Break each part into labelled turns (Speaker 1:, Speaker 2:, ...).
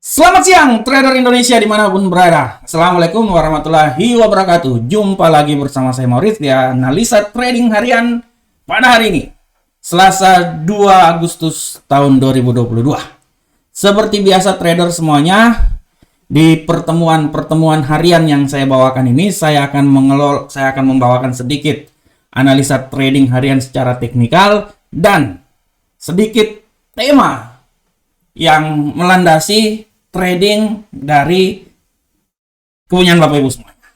Speaker 1: Selamat siang, trader Indonesia dimanapun berada. Assalamualaikum warahmatullahi wabarakatuh. Jumpa lagi bersama saya Maurice di analisa trading harian pada hari ini, Selasa 2 Agustus tahun 2022. Seperti biasa trader semuanya, di pertemuan harian yang saya bawakan ini, saya akan membawakan sedikit analisa trading harian secara teknikal dan sedikit tema yang melandasi trading dari kepunyaan Bapak Ibu semuanya.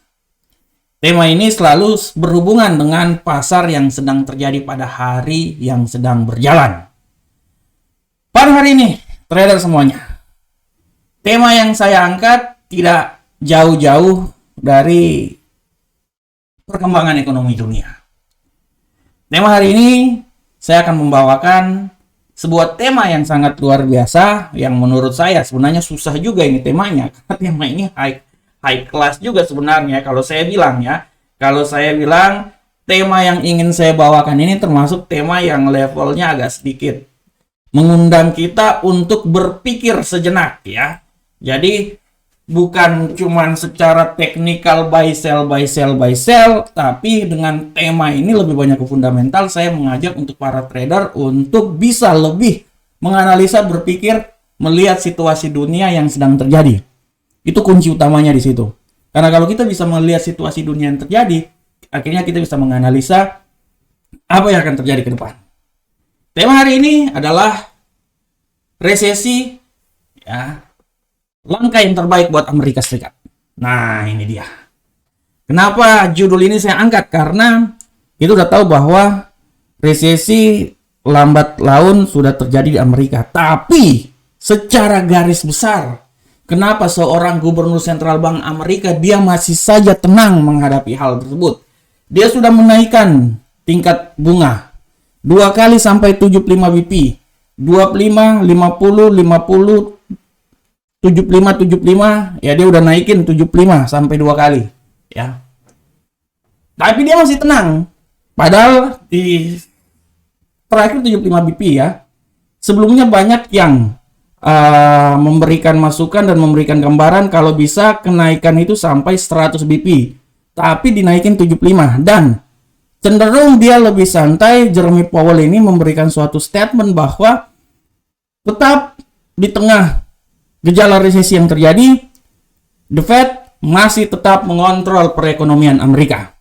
Speaker 1: Tema ini selalu berhubungan dengan pasar yang sedang terjadi pada hari yang sedang berjalan. Pada hari ini, trader semuanya, tema yang saya angkat tidak jauh-jauh dari perkembangan ekonomi dunia. Tema hari ini saya akan membawakan sebuah tema yang sangat luar biasa, yang menurut saya sebenarnya susah juga ini temanya, karena tema ini high class juga sebenarnya. Kalau saya bilang tema yang ingin saya bawakan ini termasuk tema yang levelnya agak sedikit mengundang kita untuk berpikir sejenak ya. Jadi bukan cuman secara teknikal buy sell, tapi dengan tema ini lebih banyak ke fundamental. Saya mengajak untuk para trader untuk bisa lebih menganalisa, berpikir, melihat situasi dunia yang sedang terjadi. Itu kunci utamanya di situ. Karena kalau kita bisa melihat situasi dunia yang terjadi, akhirnya kita bisa menganalisa apa yang akan terjadi ke depan. Tema hari ini adalah resesi, ya. Langkah yang terbaik buat Amerika Serikat. Nah, ini dia. Kenapa judul ini saya angkat? Karena kita udah tahu bahwa resesi lambat laun sudah terjadi di Amerika. Tapi secara garis besar, kenapa seorang gubernur sentral bank Amerika dia masih saja tenang menghadapi hal tersebut? Dia sudah menaikkan tingkat bunga 2 kali sampai 75 BP. 25, 50, 50, 75 ya, dia udah naikin 75 sampai 2 kali ya. Tapi dia masih tenang. Padahal di terakhir 75 BP ya. Sebelumnya banyak yang memberikan masukan dan memberikan gambaran kalau bisa kenaikan itu sampai 100 BP. Tapi dinaikin 75 dan cenderung dia lebih santai. Jeremy Powell ini memberikan suatu statement bahwa tetap di tengah gejala resesi yang terjadi, The Fed masih tetap mengontrol perekonomian Amerika.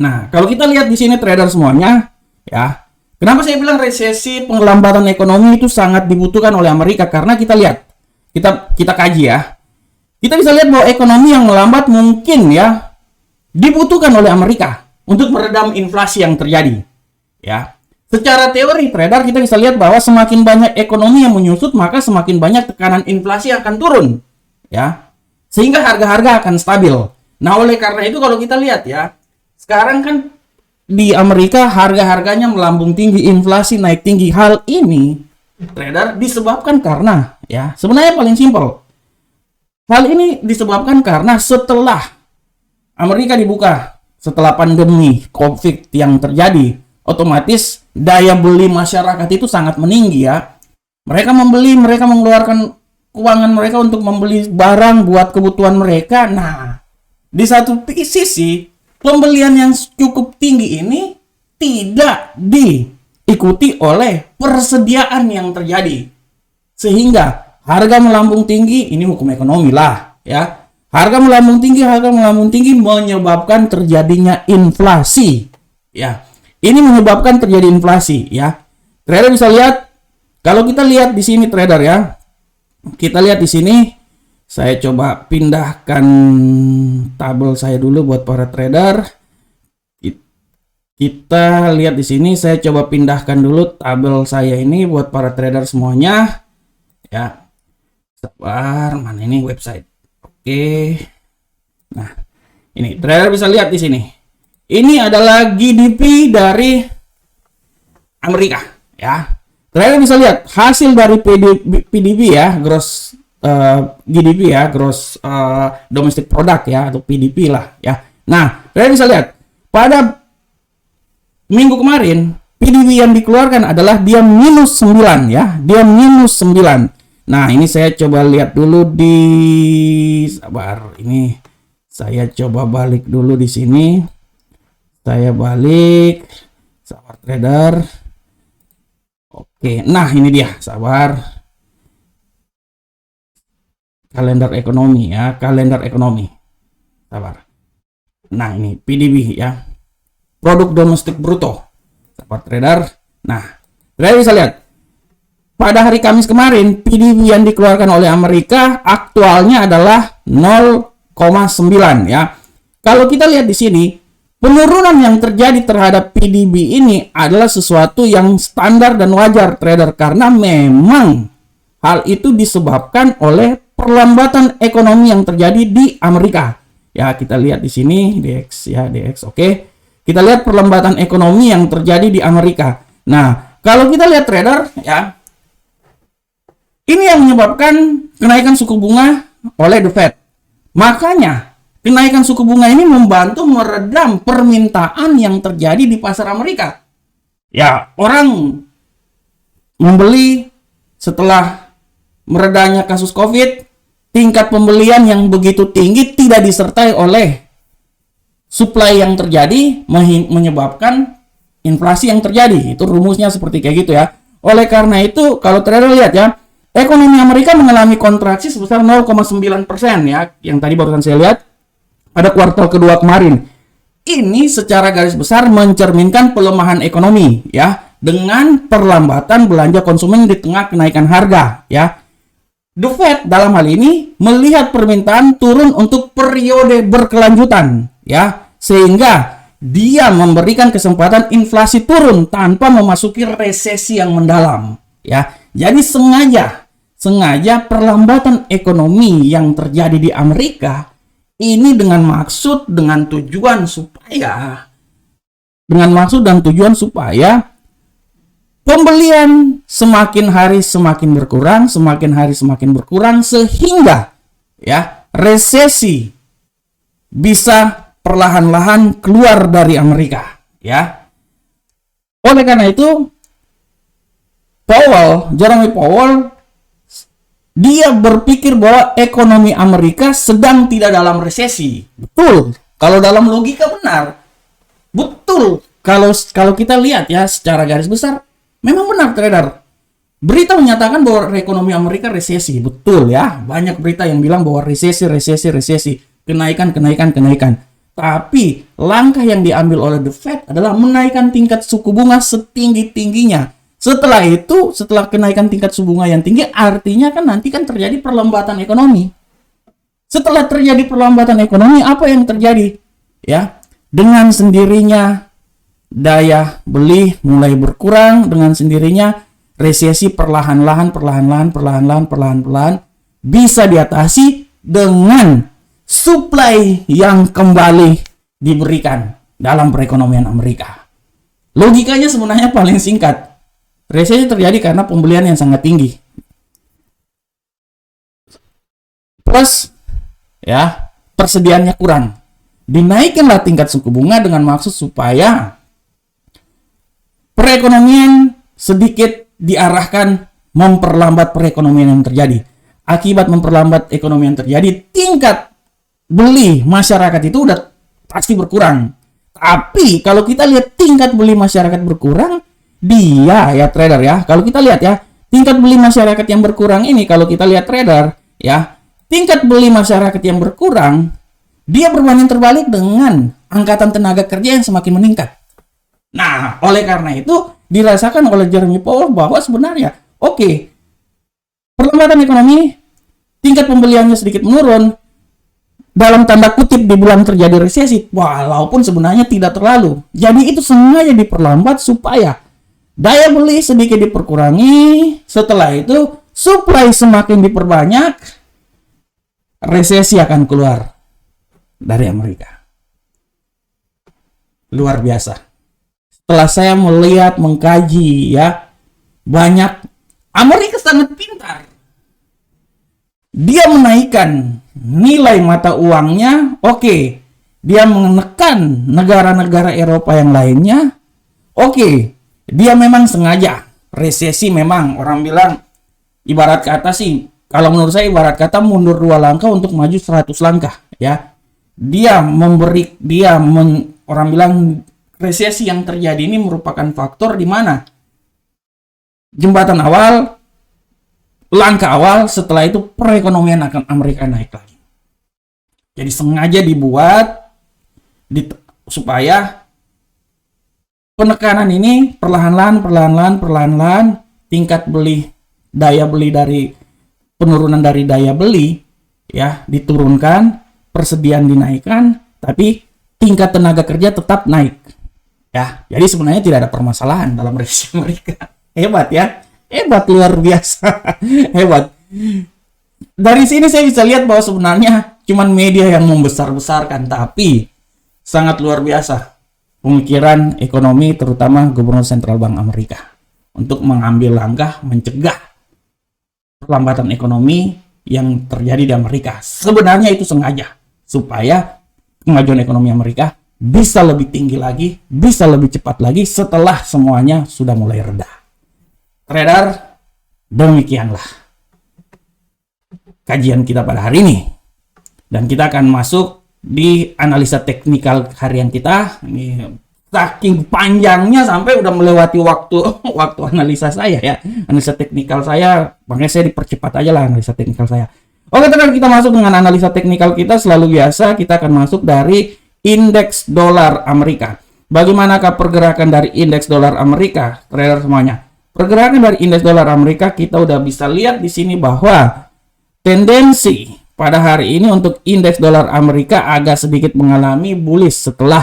Speaker 1: Nah, kalau kita lihat di sini trader semuanya, ya, kenapa saya bilang resesi, pengelambatan ekonomi itu sangat dibutuhkan oleh Amerika? Karena kita lihat, kita kaji ya, kita bisa lihat bahwa ekonomi yang melambat mungkin ya dibutuhkan oleh Amerika untuk meredam inflasi yang terjadi, ya. Secara teori trader kita bisa lihat bahwa semakin banyak ekonomi yang menyusut, maka semakin banyak tekanan inflasi akan turun ya, sehingga harga-harga akan stabil. Nah, oleh karena itu kalau kita lihat ya, sekarang kan di Amerika harga-harganya melambung tinggi, inflasi naik tinggi. Hal ini trader disebabkan karena ya, sebenarnya paling simpel, hal ini disebabkan karena setelah Amerika dibuka, setelah pandemi COVID yang terjadi, otomatis daya beli masyarakat itu sangat meninggi ya. Mereka mengeluarkan keuangan mereka untuk membeli barang buat kebutuhan mereka. Nah, di satu sisi pembelian yang cukup tinggi ini tidak diikuti oleh persediaan yang terjadi. Sehingga harga melambung tinggi, ini hukum ekonomi lah ya. Harga melambung tinggi menyebabkan terjadinya inflasi ya. Ini menyebabkan terjadi inflasi ya. Trader bisa lihat, kalau kita lihat di sini trader ya. Kita lihat di sini, saya coba pindahkan tabel saya dulu buat para trader. Kita lihat di sini, saya coba pindahkan dulu tabel saya ini buat para trader semuanya. Ya. Sabar, mana ini website. Oke. Nah, ini trader bisa lihat di sini. Ini adalah GDP dari Amerika ya. Trader bisa lihat hasil dari PDB ya, gross GDP ya, gross domestic product ya, atau PDP lah ya. Nah, trader bisa lihat pada minggu kemarin PDB yang dikeluarkan adalah dia minus 9 ya. Dia minus 9. Nah, ini saya coba lihat dulu di sabar. Ini saya coba balik dulu di sini. Saya balik. Sabar trader. Oke, nah ini dia, sabar. Kalender ekonomi ya, kalender ekonomi. Sabar. Nah, ini PDB ya. Produk domestik bruto. Sabar trader. Nah, trader bisa lihat. Pada hari Kamis kemarin, PDB yang dikeluarkan oleh Amerika aktualnya adalah 0,9 ya. Kalau kita lihat di sini, penurunan yang terjadi terhadap PDB ini adalah sesuatu yang standar dan wajar trader, karena memang hal itu disebabkan oleh perlambatan ekonomi yang terjadi di Amerika. Ya, kita lihat di sini DX ya, DX. Oke. Kita lihat perlambatan ekonomi yang terjadi di Amerika. Nah, kalau kita lihat trader ya, ini yang menyebabkan kenaikan suku bunga oleh The Fed. Makanya, kenaikan suku bunga ini membantu meredam permintaan yang terjadi di pasar Amerika. Ya, orang membeli setelah meredanya kasus COVID, tingkat pembelian yang begitu tinggi tidak disertai oleh supply yang terjadi, menyebabkan inflasi yang terjadi. Itu rumusnya seperti kayak gitu ya. Oleh karena itu, kalau trader lihat ya, ekonomi Amerika mengalami kontraksi sebesar 0,9% ya, yang tadi barusan saya lihat pada kuartal kedua kemarin. Ini secara garis besar mencerminkan pelemahan ekonomi ya, dengan perlambatan belanja konsumen di tengah kenaikan harga ya. The Fed dalam hal ini melihat permintaan turun untuk periode berkelanjutan ya, sehingga dia memberikan kesempatan inflasi turun tanpa memasuki resesi yang mendalam ya. Jadi sengaja perlambatan ekonomi yang terjadi di Amerika ini dengan tujuan supaya pembelian semakin hari semakin berkurang sehingga ya resesi bisa perlahan-lahan keluar dari Amerika ya. Oleh karena itu Jerome Powell dia berpikir bahwa ekonomi Amerika sedang tidak dalam resesi. Betul. Kalau dalam logika benar. Betul. Kalau kita lihat ya secara garis besar, memang benar trader. Berita menyatakan bahwa ekonomi Amerika resesi. Betul ya. Banyak berita yang bilang bahwa resesi. Kenaikan. Tapi langkah yang diambil oleh The Fed adalah menaikkan tingkat suku bunga setinggi-tingginya. Setelah kenaikan tingkat suku bunga yang tinggi, artinya kan nanti kan terjadi perlambatan ekonomi. Setelah terjadi perlambatan ekonomi, apa yang terjadi? Ya, dengan sendirinya daya beli mulai berkurang, dengan sendirinya resesi perlahan-lahan bisa diatasi dengan supply yang kembali diberikan dalam perekonomian Amerika. Logikanya sebenarnya paling singkat. Resesi terjadi karena pembelian yang sangat tinggi. Plus ya, persediaannya kurang. Dinaikkanlah tingkat suku bunga dengan maksud supaya perekonomian sedikit diarahkan memperlambat perekonomian yang terjadi. Akibat memperlambat ekonomi yang terjadi, tingkat beli masyarakat itu udah pasti berkurang. Tapi kalau kita lihat tingkat beli masyarakat berkurang, dia ya trader ya, kalau kita lihat ya, tingkat beli masyarakat yang berkurang ini, kalau kita lihat trader ya, tingkat beli masyarakat yang berkurang, dia berbanding terbalik dengan angkatan tenaga kerja yang semakin meningkat. Nah, oleh karena itu dirasakan oleh Jerome Powell bahwa sebenarnya oke, perlambatan ekonomi, tingkat pembeliannya sedikit menurun, dalam tanda kutip dibilang terjadi resesi, walaupun sebenarnya tidak terlalu. Jadi itu sengaja diperlambat supaya daya beli sedikit diperkurangi, setelah itu supply semakin diperbanyak, resesi akan keluar dari Amerika. Luar biasa. Setelah saya melihat, mengkaji ya, banyak, Amerika sangat pintar. Dia menaikkan nilai mata uangnya, oke. Dia menekan negara-negara Eropa yang lainnya, oke. Dia memang sengaja resesi, memang orang bilang ibarat kata sih, kalau menurut saya ibarat kata mundur 2 langkah untuk maju 100 langkah ya. Orang bilang resesi yang terjadi ini merupakan faktor di mana jembatan awal, langkah awal, setelah itu perekonomian akan Amerika naik lagi. Jadi sengaja dibuat supaya penekanan ini perlahan-lahan tingkat daya beli dari penurunan dari daya beli ya diturunkan, persediaan dinaikkan, tapi tingkat tenaga kerja tetap naik. Ya, jadi sebenarnya tidak ada permasalahan dalam resesi Amerika. Hebat ya. Hebat, luar biasa. Hebat. Dari sini saya bisa lihat bahwa sebenarnya cuman media yang membesar-besarkan, tapi sangat luar biasa pemikiran ekonomi terutama Gubernur Sentral Bank Amerika untuk mengambil langkah mencegah perlambatan ekonomi yang terjadi di Amerika. Sebenarnya itu sengaja supaya kemajuan ekonomi Amerika bisa lebih tinggi lagi, bisa lebih cepat lagi setelah semuanya sudah mulai reda. Trader, demikianlah kajian kita pada hari ini. Dan kita akan masuk di analisa teknikal harian kita. Ini saking panjangnya sampai udah melewati waktu analisa saya ya. Analisa teknikal saya, makanya saya dipercepat aja lah analisa teknikal saya. Oke, teman, kita masuk dengan analisa teknikal kita. Selalu biasa kita akan masuk dari indeks dolar Amerika. Bagaimanakah pergerakan dari indeks dolar Amerika, trader semuanya? Pergerakan dari indeks dolar Amerika kita udah bisa lihat di sini bahwa tendensi pada hari ini untuk indeks dolar Amerika agak sedikit mengalami bullish setelah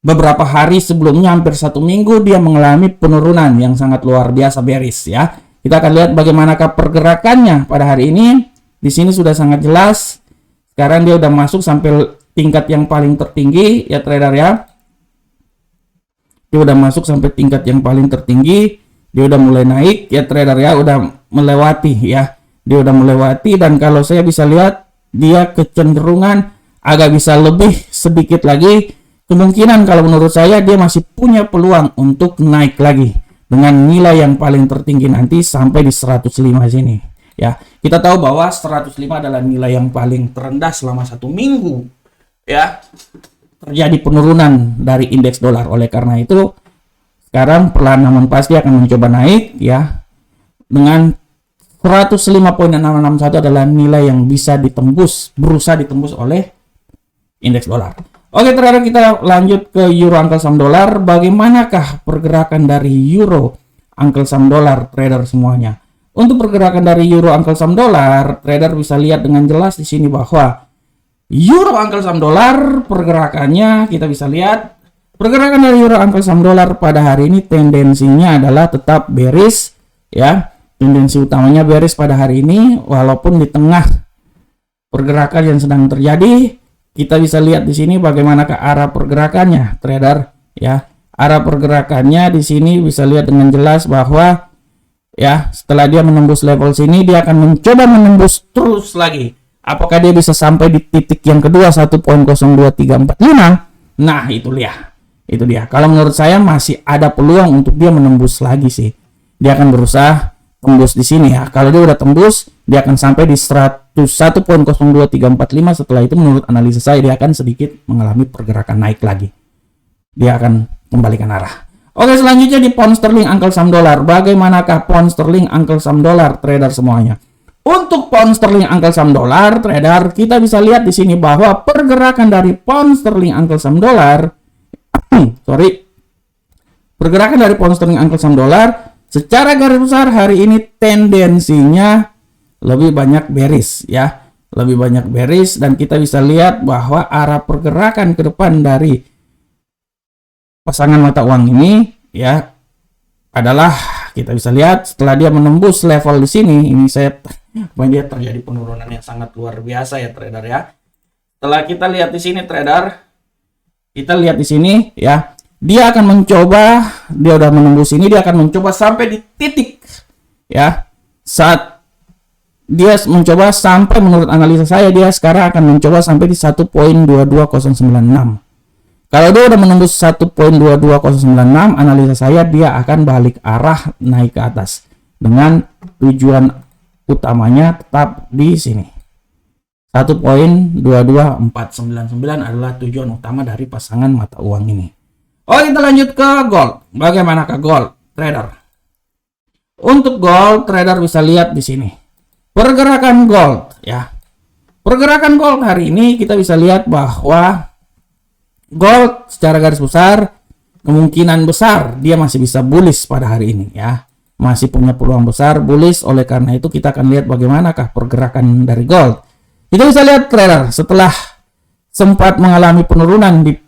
Speaker 1: beberapa hari sebelumnya, hampir 1 minggu dia mengalami penurunan yang sangat luar biasa bearish ya. Kita akan lihat bagaimanakah pergerakannya pada hari ini. Di sini sudah sangat jelas. Sekarang dia udah masuk sampai tingkat yang paling tertinggi ya trader ya. Dia udah masuk sampai tingkat yang paling tertinggi. Dia udah mulai naik ya trader ya, udah melewati ya. Dia udah melewati, dan kalau saya bisa lihat dia kecenderungan agak bisa lebih sedikit lagi. Kemungkinan kalau menurut saya dia masih punya peluang untuk naik lagi dengan nilai yang paling tertinggi nanti sampai di 105 sini ya. Kita tahu bahwa 105 adalah nilai yang paling terendah selama 1 minggu ya. Terjadi penurunan dari indeks dolar. Oleh karena itu sekarang perlahan namun pasti akan mencoba naik ya. Dengan 105.661 adalah nilai yang bisa ditembus, berusaha ditembus oleh indeks dolar. Oke, terakhir kita lanjut ke euro angkel saham dolar. Bagaimanakah pergerakan dari euro angkel saham dolar, trader semuanya? Untuk pergerakan dari euro angkel saham dolar, trader bisa lihat dengan jelas di sini bahwa euro angkel saham dolar pergerakannya kita bisa lihat. Pergerakan dari euro angkel saham dolar pada hari ini tendensinya adalah tetap bearish ya. Tendensi utamanya bearish pada hari ini, walaupun di tengah pergerakan yang sedang terjadi. Kita bisa lihat di sini bagaimana ke arah pergerakannya, trader ya. Arah pergerakannya di sini bisa lihat dengan jelas bahwa ya, setelah dia menembus level sini dia akan mencoba menembus terus lagi. Apakah dia bisa sampai di titik yang kedua 1.02345? Nah, itu dia. Itu dia. Kalau menurut saya masih ada peluang untuk dia menembus lagi sih. Dia akan berusaha tembus di sini ya. Kalau dia udah tembus, dia akan sampai di 101.02345. Setelah itu menurut analisa saya dia akan sedikit mengalami pergerakan naik lagi. Dia akan kembalikan arah. Oke, selanjutnya di pound sterling angkel saham dolar. Bagaimanakah pound sterling angkel saham dolar, trader semuanya? Untuk pound sterling angkel saham dolar, trader, kita bisa lihat di sini bahwa pergerakan dari pound sterling angkel saham dolar pergerakan dari pound sterling angkel saham dolar secara garis besar hari ini tendensinya lebih banyak bearish ya, lebih banyak bearish, dan kita bisa lihat bahwa arah pergerakan ke depan dari pasangan mata uang ini ya adalah kita bisa lihat setelah dia menembus level di sini, ini dia terjadi penurunan yang sangat luar biasa ya trader ya. Setelah kita lihat di sini trader, kita lihat di sini ya, dia akan mencoba, dia udah menembus ini, dia akan mencoba sampai di titik ya. Saat dia mencoba sampai, menurut analisa saya dia sekarang akan mencoba sampai di 1.22096. Kalau dia udah menembus 1.22096, analisa saya dia akan balik arah naik ke atas dengan tujuan utamanya tetap di sini. 1.22499 adalah tujuan utama dari pasangan mata uang ini. Oke, kita lanjut ke gold. Bagaimana ke gold, trader? Untuk gold, trader bisa lihat di sini. Pergerakan gold ya. Pergerakan gold hari ini kita bisa lihat bahwa gold secara garis besar kemungkinan besar dia masih bisa bullish pada hari ini ya. Masih punya peluang besar bullish, oleh karena itu kita akan lihat bagaimanakah pergerakan dari gold. Kita bisa lihat trader setelah sempat mengalami penurunan di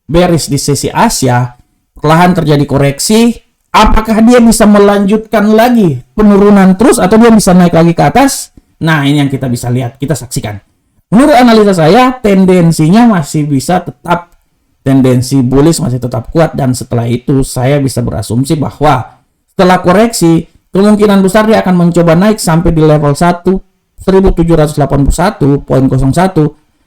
Speaker 1: bearish di sesi Asia, perlahan terjadi koreksi. Apakah dia bisa melanjutkan lagi penurunan terus atau dia bisa naik lagi ke atas? Nah, ini yang kita bisa lihat, kita saksikan. Menurut analisa saya, tendensinya masih bisa tetap, tendensi bullish masih tetap kuat, dan setelah itu saya bisa berasumsi bahwa setelah koreksi, kemungkinan besar dia akan mencoba naik sampai di level 1781.01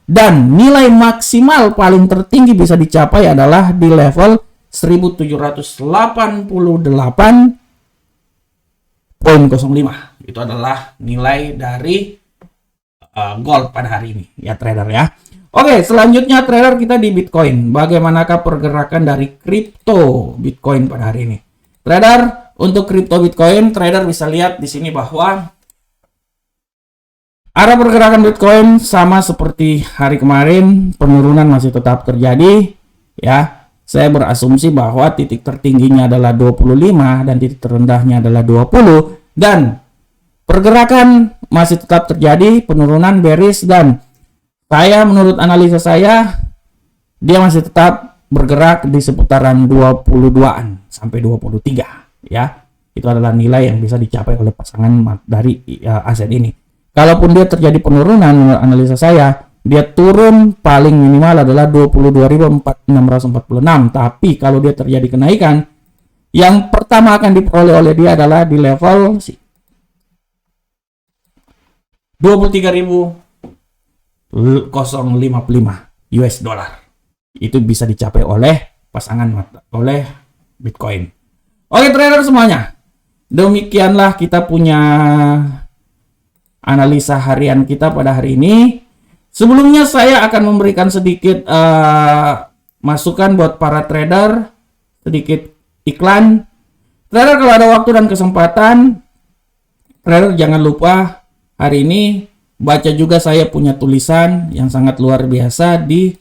Speaker 1: dan nilai maksimal paling tertinggi bisa dicapai adalah di level 1788.05. Itu adalah nilai dari gold pada hari ini ya trader ya. Oke, selanjutnya trader kita di Bitcoin. Bagaimanakah pergerakan dari kripto Bitcoin pada hari ini? Trader, untuk kripto Bitcoin, trader bisa lihat di sini bahwa arah pergerakan Bitcoin sama seperti hari kemarin, penurunan masih tetap terjadi ya. Saya berasumsi bahwa titik tertingginya adalah 25 dan titik terendahnya adalah 20, dan pergerakan masih tetap terjadi, penurunan bearish, dan saya menurut analisa saya dia masih tetap bergerak di seputaran 22-an sampai 23 ya. Itu adalah nilai yang bisa dicapai oleh pasangan dari aset ini. Kalaupun dia terjadi penurunan, menurut analisa saya dia turun paling minimal adalah 22.646, tapi kalau dia terjadi kenaikan, yang pertama akan diperoleh oleh dia adalah di level 23.055 US dollar. Itu bisa dicapai oleh pasangan oleh Bitcoin. Oke trader semuanya, demikianlah kita punya analisa harian kita pada hari ini. Sebelumnya saya akan memberikan sedikit masukan buat para trader, sedikit iklan. Trader, kalau ada waktu dan kesempatan, trader jangan lupa hari ini baca juga saya punya tulisan yang sangat luar biasa di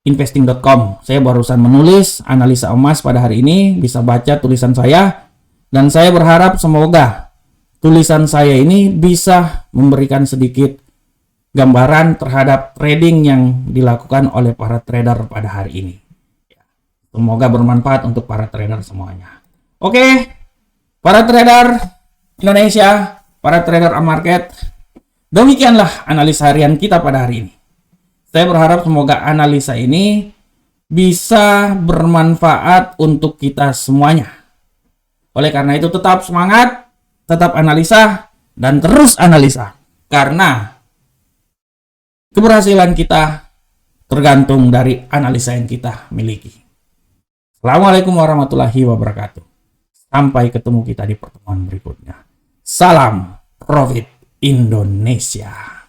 Speaker 1: investing.com. Saya barusan menulis analisa emas pada hari ini, bisa baca tulisan saya, dan saya berharap semoga tulisan saya ini bisa memberikan sedikit gambaran terhadap trading yang dilakukan oleh para trader pada hari ini. Semoga bermanfaat untuk para trader semuanya. Oke, para trader Indonesia, para trader market, demikianlah analisa harian kita pada hari ini. Saya berharap semoga analisa ini bisa bermanfaat untuk kita semuanya. Oleh karena itu tetap semangat, tetap analisa, dan terus analisa. Karena keberhasilan kita tergantung dari analisa yang kita miliki. Assalamualaikum warahmatullahi wabarakatuh. Sampai ketemu kita di pertemuan berikutnya. Salam Profit Indonesia.